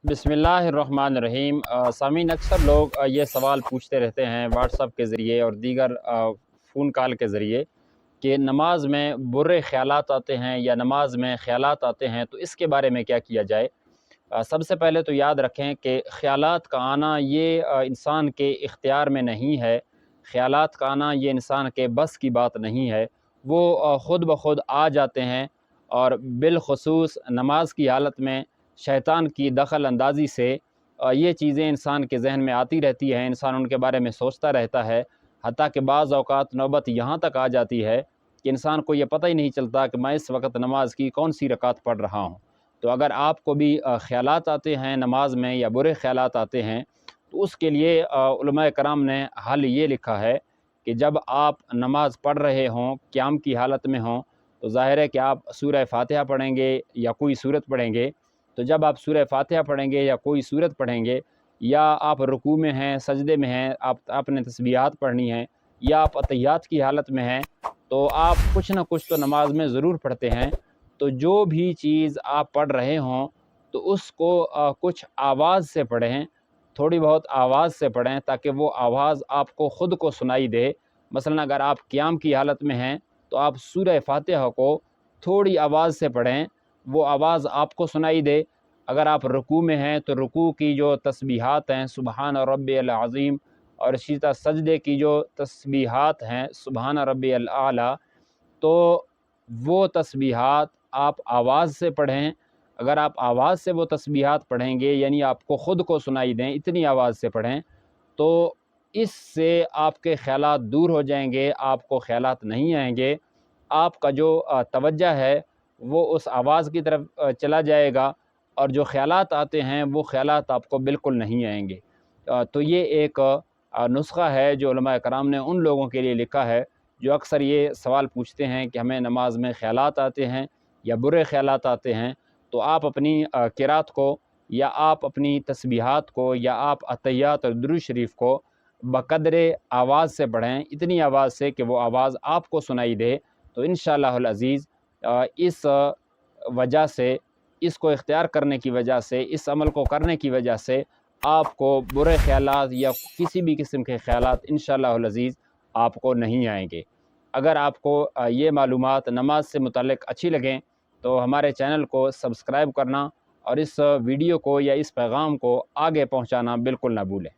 बिस्मिल्लाहिर्रहमानिर्रहीम। सामीन, अक्सर लोग ये सवाल पूछते रहते हैं व्हाट्सअप के ज़रिए और दीगर फ़ोन कॉल के ज़रिए कि नमाज में बुरे ख़यालात आते हैं या नमाज में ख़यालात आते हैं, तो इसके बारे में क्या किया जाए। सबसे पहले तो याद रखें कि ख़यालात का आना ये इंसान के इख्तियार में नहीं है। ख़यालात का आना ये इंसान के बस की बात नहीं है। वो ख़ुद ब खुद आ जाते हैं और बिलख़ुसूस नमाज की हालत में शैतान की दखल अंदाज़ी से ये चीज़ें इंसान के ज़हन में आती रहती हैं, इंसान उनके बारे में सोचता रहता है। हत्ता कि बाज़ औक़ात नौबत यहाँ तक आ जाती है कि इंसान को ये पता ही नहीं चलता कि मैं इस वक़्त नमाज की कौन सी रकात पढ़ रहा हूँ। तो अगर आपको भी ख़यालात आते हैं नमाज में या बुरे ख़यालात आते हैं, तो उसके लिए उलमाए कराम ने हल ये लिखा है कि जब आप नमाज पढ़ रहे हों, क़याम की हालत में हों, तो ज़ाहिर है कि आप सूरह फ़ातिहा पढ़ेंगे या कोई सूरत पढ़ेंगे। तो जब आप सूरह फ़ातिहा पढ़ेंगे या कोई सूरत पढ़ेंगे, या आप रुकू में हैं, सजदे में हैं, आपने तस्बीहात पढ़नी हैं, या आप अतहियात की हालत में हैं, तो आप कुछ न कुछ तो नमाज में ज़रूर पढ़ते हैं। तो जो भी चीज़ आप पढ़ रहे हों, तो उसको कुछ आवाज़ से पढ़ें, थोड़ी बहुत आवाज़ से पढ़ें, ताकि वो आवाज़ आपको ख़ुद को सुनाई दे। मसलन अगर आप क़याम की हालत में हैं, तो आप सूरह फ़ातिहा को थोड़ी आवाज़ से पढ़ें, वो आवाज़ आपको सुनाई दे। अगर आप रुकू में हैं, तो रुकू की जो तस्बीहात हैं सुबहान रब्बियल अज़ीम, और इसी तरह सजदे की जो तस्बीहात हैं सुबहान रब्बियल आला, तो वो तस्बीहात आप आवाज़ से पढ़ें। अगर आप आवाज़ से वो तस्बीहात पढ़ेंगे, यानी आपको ख़ुद को सुनाई दें, इतनी आवाज़ से पढ़ें, तो इससे आपके ख़यालात दूर हो जाएंगे, आपको ख़यालात नहीं आएंगे। आपका जो तवज्जो है वो उस आवाज़ की तरफ चला जाएगा, और जो ख़यालात आते हैं वो ख़यालात आपको बिल्कुल नहीं आएंगे। तो ये एक नुस्ख़ा है जो उलमाए कराम ने उन लोगों के लिए लिखा है जो अक्सर ये सवाल पूछते हैं कि हमें नमाज में ख़यालात आते हैं या बुरे ख़यालात आते हैं। तो आप अपनी क़िरात को, या आप अपनी तस्बीहात को, या आप अतहियात और दुरूद शरीफ को बक़द्रे आवाज़ से पढ़ें, इतनी आवाज़ से कि वो आवाज़ आपको सुनाई दे। तो इंशाअल्लाहुल अज़ीज़ इस वजह से, इसको इख्तियार करने की वजह से, इस अमल को करने की वजह से आपको बुरे ख़यालात या किसी भी किस्म के ख़यालात इंशाअल्लाहुल अज़ीज़ आपको नहीं आएंगे। अगर आपको ये मालूमात नमाज से मुतल्लिक़ अच्छी लगें, तो हमारे चैनल को सब्सक्राइब करना और इस वीडियो को या इस पैगाम को आगे पहुँचाना बिल्कुल ना भूलें।